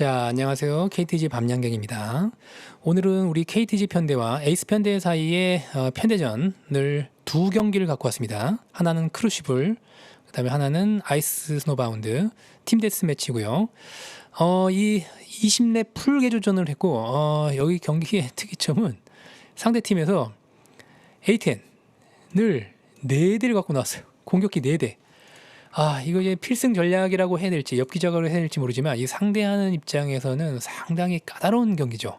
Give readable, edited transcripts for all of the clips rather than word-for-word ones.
자, 안녕하세요. KTG 밤양갱입니다. 오늘은 우리 KTG 편대와 에이스 편대 사이의 편대전을 두 경기를 갖고 왔습니다. 하나는 크루시블, 그 다음에 하나는 아이스 스노바운드 팀 데스매치고요. 이 20렙 풀 개조전을 했고, 여기 경기의 특이점은 상대팀에서 A10을 4대를 갖고 나왔어요. 공격기 4대. 이거 이제 필승 전략이라고 해야 될지 엽기적으로 해야 될지 모르지만 이 상대하는 입장에서는 상당히 까다로운 경기죠.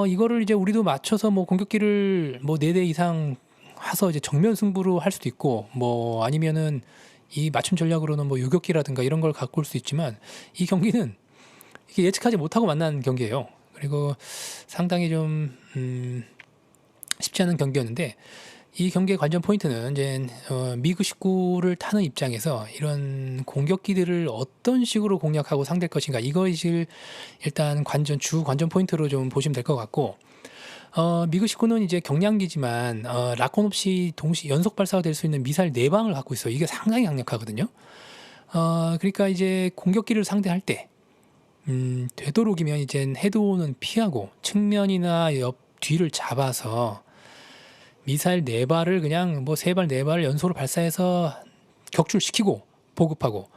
이거를 이제 우리도 맞춰서 뭐 공격기를 뭐 4대 이상 해서 이제 정면 승부로 할 수도 있고, 뭐 아니면은 이 맞춤 전략으로는 뭐 요격기라든가 이런 걸 갖고 올 수 있지만, 이 경기는 이게 예측하지 못하고 만난 경기예요. 그리고 상당히 좀 쉽지 않은 경기였는데, 이 경기의 관전 포인트는 이제 미그 19를 타는 입장에서 이런 공격기들을 어떤 식으로 공략하고 상대할 것인가, 이것을 일단 주 관전 포인트로 좀 보시면 될 것 같고, 미그 19는 이제 경량기지만 라콘 없이 동시 연속 발사가 될 수 있는 미사일 4방을 갖고 있어요. 이게 상당히 강력하거든요. 그러니까 이제 공격기를 상대할 때 되도록이면 이제 헤드온은 피하고 측면이나 옆 뒤를 잡아서 미사일 4발을 그냥 뭐 3발 4발을 연속으로 발사해서 격출시키고 보급하고,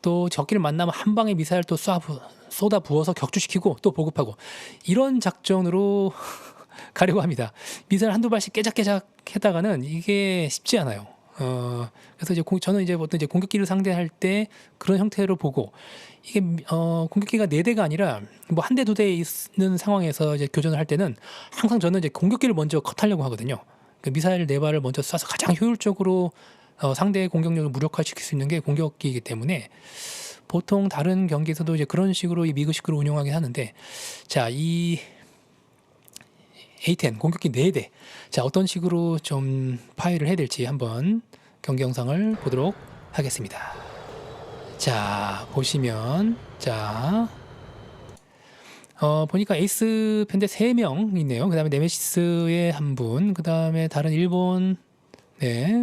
또 적기를 만나면 한 방에 미사일 또 쏟아 부어서 격추시키고 또 보급하고, 이런 작전으로 가려고 합니다. 미사일 한두 발씩 깨작깨작 했다가는 이게 쉽지 않아요. 그래서 이제 저는 이제 어떤 이제 공격기를 상대할 때 그런 형태로 보고, 이게 공격기가 4대가 아니라 뭐 1대 2대 있는 상황에서 이제 교전을 할 때는 항상 저는 이제 공격기를 먼저 컷하려고 하거든요. 그러니까 미사일 4발을 먼저 쏴서 가장 효율적으로 상대의 공격력을 무력화시킬 수 있는 게 공격기이기 때문에, 보통 다른 경기에서도 이제 그런 식으로 이 미그 19를 운용하긴 하는데, 자, 이 A10 공격기 4대, 자, 어떤 식으로 좀 파괴를 해야 될지 한번 경기 영상을 보도록 하겠습니다. 자, 보시면, 자, 보니까 에이스 편대 3명 있네요. 그 다음에 네메시스의 한 분, 그 다음에 다른 일본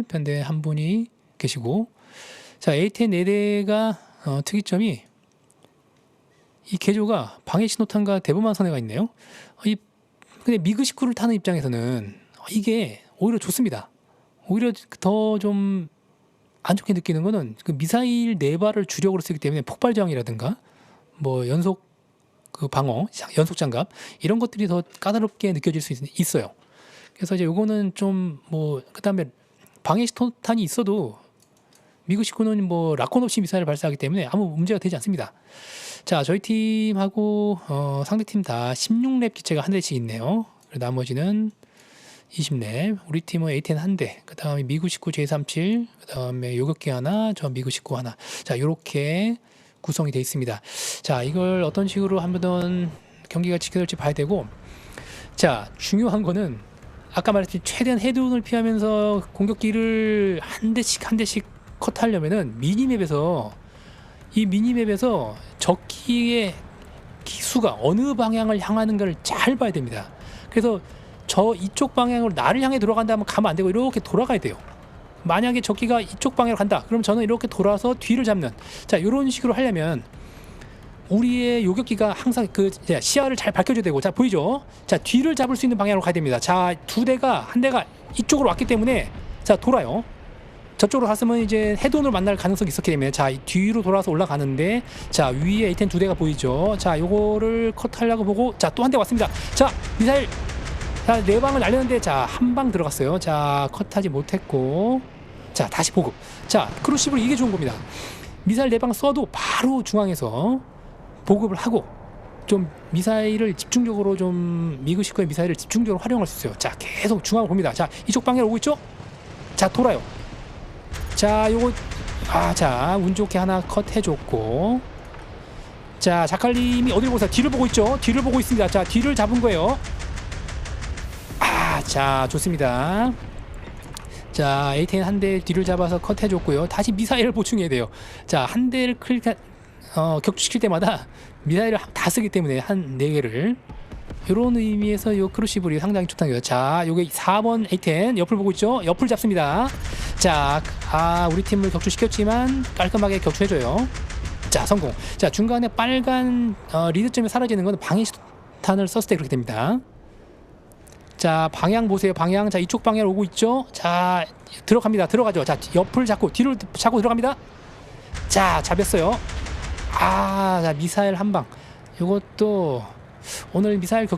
편대 한 분이 계시고, 자, A10 4대가 특이점이 이 개조가 방해 신호탄과 대범한 선회가 있네요. 근데 미그 19를 타는 입장에서는 이게 오히려 좋습니다. 오히려 더 좀 안 좋게 느끼는 거는 그 미사일 4발을 주력으로 쓰기 때문에 폭발 저항이라든가 뭐 연속 그 방어, 연속 장갑, 이런 것들이 더 까다롭게 느껴질 수 있어요. 그래서 이제 요거는 좀 뭐, 그 다음에 방해 신호탄이 있어도 미그 19는 뭐 라콘 없이 미사일을 발사하기 때문에 아무 문제가 되지 않습니다. 자, 저희 팀하고 상대팀 다 16렙 기체가 한 대씩 있네요. 나머지는 20렙. 우리 팀은 A10 한 대, 그 다음에 미그 19 J37, 그 다음에 요격기 하나, 저 미그 19 하나. 자, 요렇게 구성이 되어 있습니다. 자, 이걸 어떤 식으로 한번 경기가 지켜질지 봐야 되고, 자, 중요한 거는 아까 말했듯이 최대한 헤드온을 피하면서 공격기를 한 대씩 컷하려면은 미니맵에서 적기의 기수가 어느 방향을 향하는가를 잘 봐야 됩니다. 그래서 이쪽 방향으로 나를 향해 들어간다면 가면 안 되고 이렇게 돌아가야 돼요. 만약에 적기가 이쪽 방향으로 간다, 그럼 저는 이렇게 돌아서 뒤를 잡는, 자, 이런 식으로 하려면 우리의 요격기가 항상 그 시야를 잘 밝혀줘야 되고, 자, 보이죠? 자, 뒤를 잡을 수 있는 방향으로 가야 됩니다. 자, 한 대가 이쪽으로 왔기 때문에, 자, 돌아요. 저쪽으로 갔으면 이제 헤드온으로 만날 가능성이 있었기 때문에, 자, 뒤로 돌아서 올라가는데, 자, 위에 A10 2대가 보이죠? 자, 요거를 컷하려고 보고, 자, 또 한 대 왔습니다. 자, 미사일, 자, 4방을 날렸는데, 자, 한 방 들어갔어요. 자, 컷하지 못했고, 자, 다시 보급. 자, 크루시블 이게 좋은 겁니다. 미사일 4방 써도 바로 중앙에서 보급을 하고, 좀 미사일을 집중적으로 좀 미그 19의 미사일을 집중적으로 활용할 수 있어요. 자, 계속 중앙을 봅니다. 자, 이쪽 방향으로 오고 있죠? 자, 돌아요. 자, 요거 자, 운 좋게 하나 컷 해줬고, 자, 자칼님이 어디를 보세요? 뒤를 보고 있죠? 뒤를 보고 있습니다. 자, 뒤를 잡은 거예요. 자, 좋습니다. 자, A10 한 대 뒤를 잡아서 컷 해줬고요. 다시 미사일을 보충해야 돼요. 자, 한 대를 격추시킬 때마다 미사일을 다 쓰기 때문에 한 4개를, 이런 의미에서 요 크루시블이 상당히 좋다는 거예요. 자, 요게 4번 A10 옆을 보고 있죠? 옆을 잡습니다. 자, 우리 팀을 격추시켰지만 깔끔하게 격추해줘요. 자, 성공. 자, 중간에 빨간 리드점이 사라지는 건 방해탄을 썼을 때 그렇게 됩니다. 자, 방향 보세요. 방향. 자, 이쪽 방향으로 오고 있죠. 자, 들어갑니다. 들어가죠. 자, 옆을 잡고 뒤를 잡고 들어갑니다. 자, 잡았어요. 자, 미사일 한 방. 요것도 오늘 미사일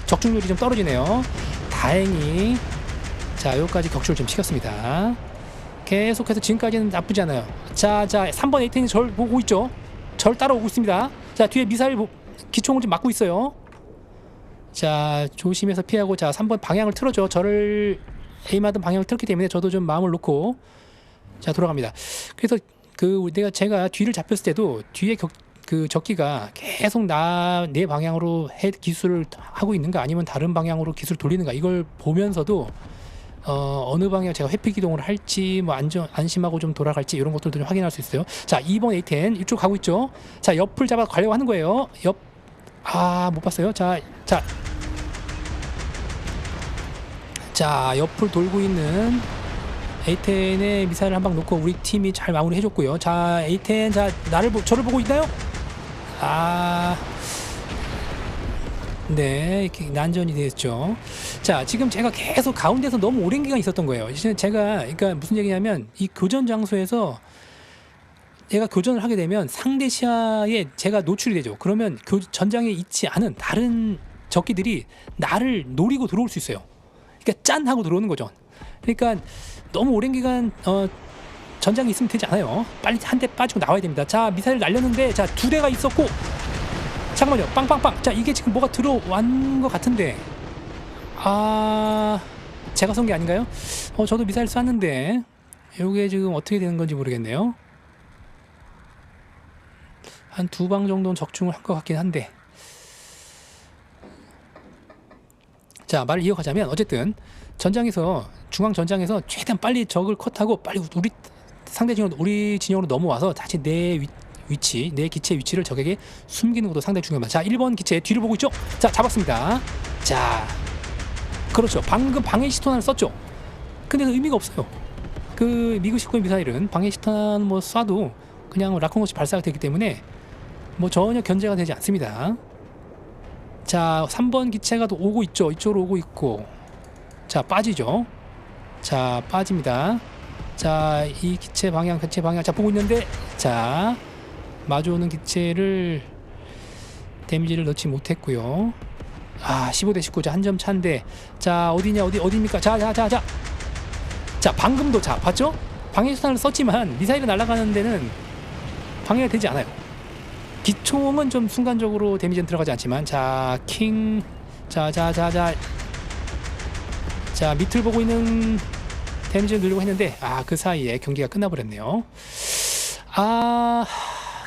적중률이 좀 떨어지네요. 다행히. 자, 요까지 격추를 좀 시켰습니다. 계속해서 지금까지는 나쁘지 않아요. 자, 3번 에이텐이 절 보고 있죠. 절 따라오고 있습니다. 자, 뒤에 미사일 기총을 좀 막고 있어요. 자, 조심해서 피하고. 자, 3번 방향을 틀어줘. 저를 에임하던 방향을 틀었기 때문에 저도 좀 마음을 놓고 자, 돌아갑니다. 그래서 제가 뒤를 잡혔을 때도 뒤에 그 적기가 계속 내 방향으로 기술을 하고 있는가 아니면 다른 방향으로 기술을 돌리는가 이걸 보면서도 어느 방향 제가 회피 기동을 할지 뭐 안심하고 좀 돌아갈지 이런 것들도 좀 확인할 수 있어요. 자, 2번 A10 이쪽 가고 있죠. 자, 옆을 잡아 가려고 하는 거예요. 못 봤어요. 자, 옆을 돌고 있는 A10의 미사일을 한 방 놓고 우리 팀이 잘 마무리 해줬고요. 자, A10 자, 저를 보고 있나요? 네, 이렇게 난전이 됐죠. 자, 지금 제가 계속 가운데서 너무 오랜 기간 있었던 거예요. 그러니까 무슨 얘기냐면 이 교전 장소에서 제가 교전을 하게 되면 상대 시야에 제가 노출이 되죠. 그러면 전장에 있지 않은 다른 적기들이 나를 노리고 들어올 수 있어요. 그러니까 짠 하고 들어오는 거죠. 그러니까 너무 오랜 기간 전장에 있으면 되지 않아요. 빨리 한 대 빠지고 나와야 됩니다. 자, 미사일 날렸는데 자, 2대가 있었고 잠깐만요. 빵빵빵. 자, 이게 지금 뭐가 들어왔는 것 같은데 제가 쏜 게 아닌가요? 저도 미사일 쐈는데 이게 지금 어떻게 되는 건지 모르겠네요. 한 2방 정도는 적중을 한 것 같긴 한데 자, 말을 이어가자면 어쨌든 중앙 전장에서 최대한 빨리 적을 컷하고 빨리 우리 진영으로 넘어와서 다시 내 기체 위치를 적에게 숨기는 것도 상당히 중요합니다. 자, 1번 기체 뒤를 보고 있죠? 자, 잡았습니다. 자, 그렇죠. 방금 방해 시토난을 썼죠. 근데 의미가 없어요. 그 미그 19의 미사일은 방해 시토난 뭐 쏴도 그냥 라콘 없이 발사가 되기 때문에 뭐 전혀 견제가 되지 않습니다. 자, 3번 기체가 또 오고 있죠. 이쪽으로 오고 있고 자, 빠지죠. 자, 빠집니다. 자, 이 기체 방향 자, 보고 있는데 자, 마주오는 기체를 데미지를 넣지 못했고요. 15대 19. 자, 한 점 차인데 자, 어디입니까? 자, 방금도 자, 봤죠? 방해수탄을 썼지만 미사일이 날아가는 데는 방해가 되지 않아요. 기총은 좀 순간적으로 데미지는 들어가지 않지만 자, 자, 밑을 보고 있는 데미지를 누르고 했는데 그 사이에 경기가 끝나버렸네요.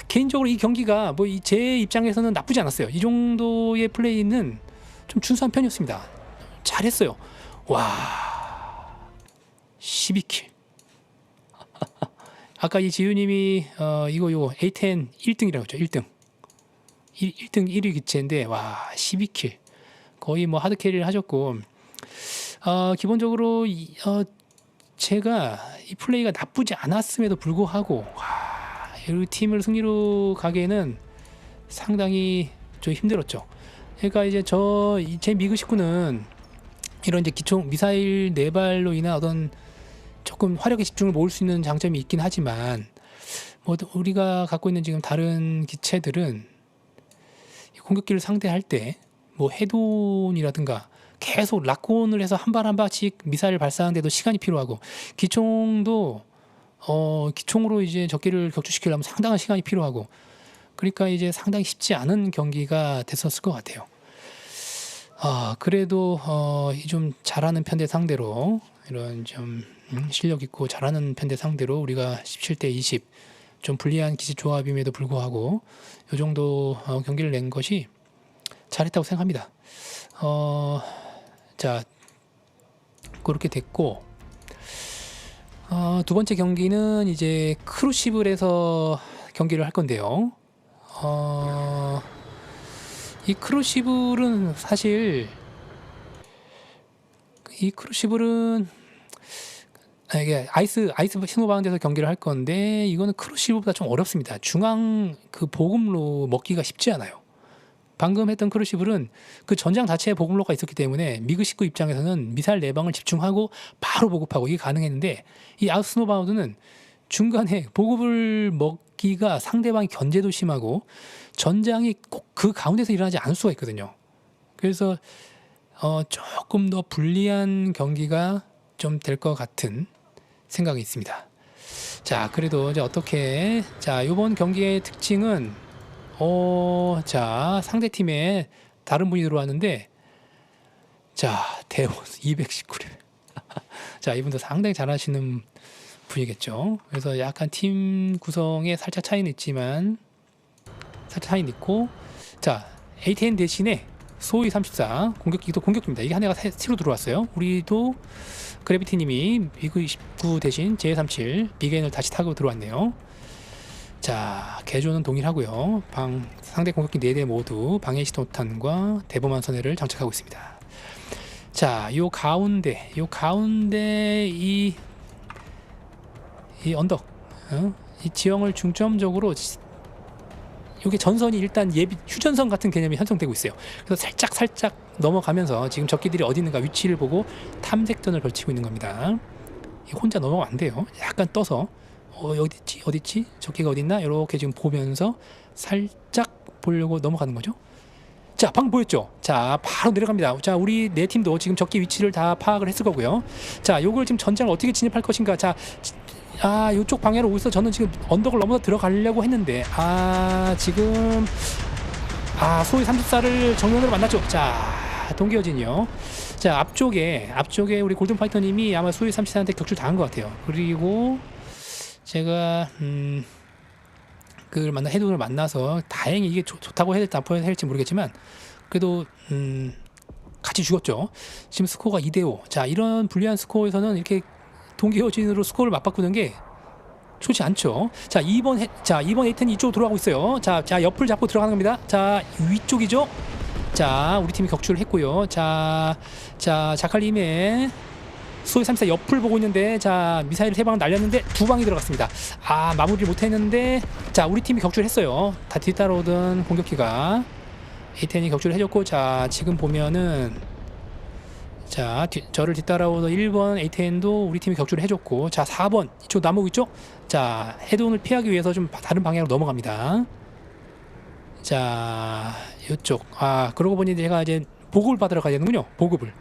개인적으로 이 경기가 뭐 제 입장에서는 나쁘지 않았어요. 이 정도의 플레이는 좀 준수한 편이었습니다. 잘했어요. 와, 12킬. 아까 이 지우님이 이거 A10 1등이라고 했죠. 1등 1위 기체인데 와, 12킬. 거의 뭐 하드캐리를 하셨고 기본적으로 제가 이 플레이가 나쁘지 않았음에도 불구하고 이 팀을 승리로 가기에는 상당히 좀 힘들었죠. 그러니까 이제 제 미그 19는 이런 이제 기총 미사일 4발로 인한 어떤 조금 화력의 집중을 모을 수 있는 장점이 있긴 하지만 뭐 우리가 갖고 있는 지금 다른 기체들은 공격기를 상대할 때 뭐 해돈이라든가 계속 락온을 해서 한 발 한 발씩 미사일을 발사하는데도 시간이 필요하고 기총도 기총으로 이제 적기를 격추시키려면 상당한 시간이 필요하고 그러니까 이제 상당히 쉽지 않은 경기가 됐었을 것 같아요. 그래도 좀 잘하는 편대 상대로 이런 좀 실력 있고 잘하는 편대 상대로 우리가 17대 20 좀 불리한 기지 조합임에도 불구하고 이 정도 경기를 낸 것이 잘했다고 생각합니다. 자, 그렇게 됐고 두 번째 경기는 이제 크루시블에서 경기를 할 건데요. 이 크루시블은 사실 이게 아이스 스노바운드에서 경기를 할 건데 이거는 크루시브보다 좀 어렵습니다. 중앙 그 보급로 먹기가 쉽지 않아요. 방금 했던 크루시블은 그 전장 자체에 보급로가 있었기 때문에 미그 19 입장에서는 미사일 내방을 집중하고 바로 보급하고 이게 가능했는데, 이 아웃 스노바운드는 중간에 보급을 먹기가 상대방이 견제도 심하고 전장이 꼭 그 가운데서 일어나지 않을 수가 있거든요. 그래서 조금 더 불리한 경기가 좀 될 것 같은 생각이 있습니다. 자, 그래도 이제 어떻게, 자, 이번 경기의 특징은 자, 상대 팀에 다른 분이 들어왔는데, 자, 대원 219레벨. 자, 이분도 상당히 잘하시는 분이겠죠. 그래서 약간 팀 구성에 살짝 차이는 있지만, 살짝 차이는 있고, 자, ATN 대신에 소위 34 공격기도 공격기입니다. 이게 한 대가 새로 들어왔어요. 우리도 그래비티님이 미그 29 대신 J37 비겐을 다시 타고 들어왔네요. 자, 개조는 동일하고요. 상대 공격기 4대 모두 방해 시도탄과 대범한 선회를 장착하고 있습니다. 자, 요 가운데 이 언덕, 이 지형을 중점적으로, 이게 전선이 일단 예비 휴전선 같은 개념이 형성되고 있어요. 그래서 살짝 넘어가면서 지금 적기들이 어디 있는가 위치를 보고 탐색전을 걸치고 있는 겁니다. 혼자 넘어가면 안 돼요. 약간 떠서 어디있지? 적기가 어딨나? 이렇게 지금 보면서 살짝 보려고 넘어가는 거죠. 자, 방금 보였죠? 자, 바로 내려갑니다. 자, 우리 네 팀도 지금 적기 위치를 다 파악을 했을 거고요. 자, 요걸 지금 전장을 어떻게 진입할 것인가. 자, 요쪽 방향으로 오고 있어. 저는 지금 언덕을 넘어서 들어가려고 했는데, 지금 소위 34를 정면으로 만났죠. 자, 동기어진이요. 자, 앞쪽에 우리 골든파이터님이 아마 소위 34한테 격출 당한 것 같아요. 그리고 제가 그걸 헤드를 만나서 다행히 이게 좋다고 해야 될지 나빠야 될지 모르겠지만, 그래도 같이 죽었죠. 지금 스코어가 2대5. 자, 이런 불리한 스코어에서는 이렇게 동기어진으로 스코어를 맞바꾸는 게 좋지 않죠. 자, 2번 에이텐이 이쪽으로 돌아가고 있어요. 자, 옆을 잡고 들어가는 겁니다. 자, 위쪽이죠. 자, 우리 팀이 격출을 했고요. 자, 자칼림의 소위 34 옆을 보고 있는데, 자, 미사일 3방을 날렸는데 2방이 들어갔습니다. 마무리를 못했는데, 자, 우리 팀이 격출을 했어요. 다 뒤따라오던 공격기가 에이텐이 격출을 해줬고, 자, 지금 보면은, 자, 저를 뒤따라오던 1번 에이텐도 우리 팀이 격출을 해줬고, 자, 4번 이쪽 나무고 있죠. 자, 헤드온을 피하기 위해서 좀 다른 방향으로 넘어갑니다. 자, 이쪽, 그러고 보니 제가 이제 보급을 받으러 가야 되는군요. 보급을.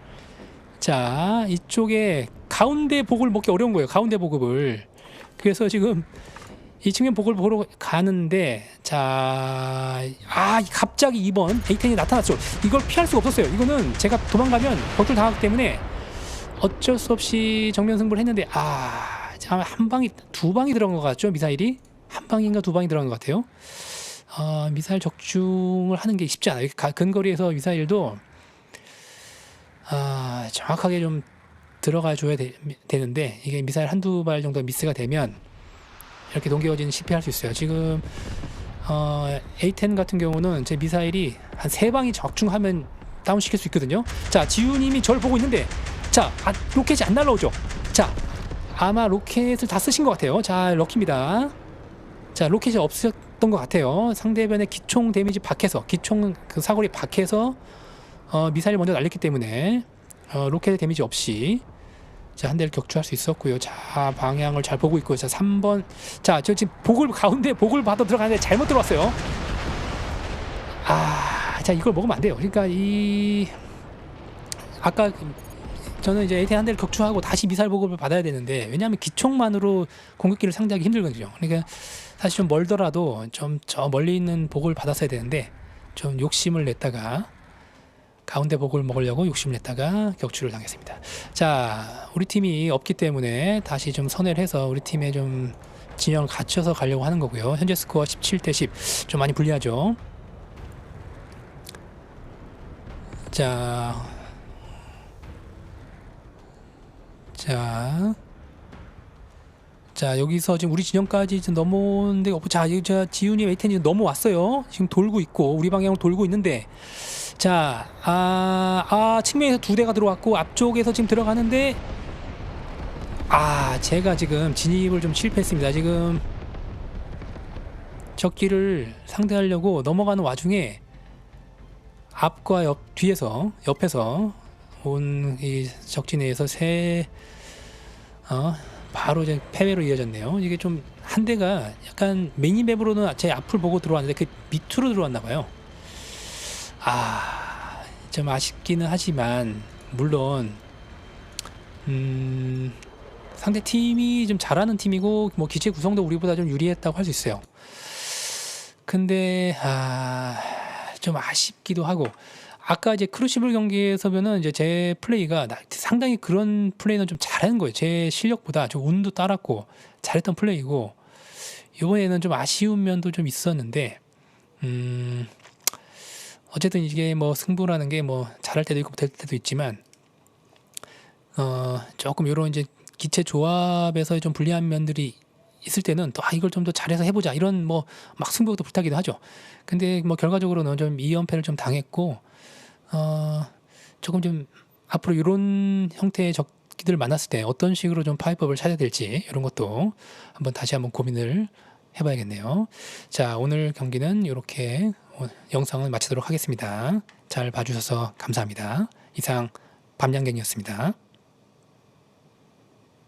자, 이쪽에 가운데 보급을 먹기 어려운 거예요. 가운데 보급을. 그래서 지금 이 측면 보급을 보러 가는데, 자, 갑자기 2번 에이텐이 나타났죠. 이걸 피할 수가 없었어요. 이거는 제가 도망가면 격출 당하기 때문에 어쩔 수 없이 정면 승부를 했는데, 한 방이, 2방이 들어간 것 같죠. 미사일이 한 방인가 2방이 들어간 것 같아요. 미사일 적중을 하는 게 쉽지 않아요. 근거리에서 미사일도 정확하게 좀 들어가 줘야 되는데, 이게 미사일 한두 발 정도 미스가 되면 이렇게 동기어진 실패할 수 있어요. 지금 A10 같은 경우는 제 미사일이 한 3방이 적중하면 다운시킬 수 있거든요. 자, 지우님이 저를 보고 있는데, 자, 로켓이 안 날라오죠. 자, 아마 로켓을 다 쓰신 것 같아요. 자, 럭키입니다. 자, 로켓이 없었던 것 같아요. 상대편의 기총 데미지 밖에서, 기총 그 사거리 밖에서 미사일 먼저 날렸기 때문에 로켓 데미지 없이, 자, 한 대를 격추할 수 있었고요. 자, 방향을 잘 보고 있고, 자, 3번. 자, 저 지금 가운데 복을 받아 들어가는데 잘못 들어왔어요. 자, 이걸 먹으면 안 돼요. 그러니까 아까 저는 이제 에이텐 한 대를 격추하고 다시 미사일 보급을 받아야 되는데, 왜냐하면 기총만으로 공격기를 상대하기 힘들거든요. 그러니까 사실 좀 멀더라도 좀 저 멀리 있는 보급을 받았어야 되는데, 좀 욕심을 냈다가, 가운데 복을 먹으려고 욕심을 냈다가 격추를 당했습니다. 자, 우리 팀이 없기 때문에 다시 좀 선회를 해서 우리 팀에 좀 진영을 갖춰서 가려고 하는 거고요. 현재 스코어 17대 10. 좀 많이 불리하죠. 자, 여기서 지금 우리 진영까지 지금 넘어오는데, 자, 지훈이 에이텐이 넘어왔어요. 지금 돌고 있고, 우리 방향으로 돌고 있는데, 자, 측면에서 2대가 들어왔고, 앞쪽에서 지금 들어가는데, 제가 지금 진입을 좀 실패했습니다. 지금 적기를 상대하려고 넘어가는 와중에 앞과 옆에서 온 이 적지 내에서 바로 이제 패배로 이어졌네요. 이게 좀 한 대가 약간 미니맵으로는 제 앞을 보고 들어왔는데 그 밑으로 들어왔나 봐요. 좀 아쉽기는 하지만 물론 상대 팀이 좀 잘하는 팀이고 뭐 기체 구성도 우리보다 좀 유리했다고 할 수 있어요. 근데 좀 아쉽기도 하고, 아까 이제 크루시블 경기에서 보면 이제 제 플레이가 상당히 그런 플레이는 좀 잘하는 거예요. 제 실력보다 좀 운도 따랐고 잘했던 플레이고, 이번에는 좀 아쉬운 면도 좀 있었는데 어쨌든 이게 뭐 승부라는 게 뭐 잘할 때도 있고 못할 때도 있지만 조금 이런 이제 기체 조합에서 좀 불리한 면들이 있을 때는 또 이걸 좀 더 잘해서 해보자 이런 뭐 막 승부욕도 불타기도 하죠. 근데 뭐 결과적으로는 좀 2연패를 좀 당했고, 조금 좀 앞으로 이런 형태의 적기들 만났을 때 어떤 식으로 좀 파이법을 찾아야 될지 이런 것도 다시 한번 고민을 해봐야겠네요. 자, 오늘 경기는 이렇게 영상을 마치도록 하겠습니다. 잘 봐주셔서 감사합니다. 이상 밤양갱이었습니다.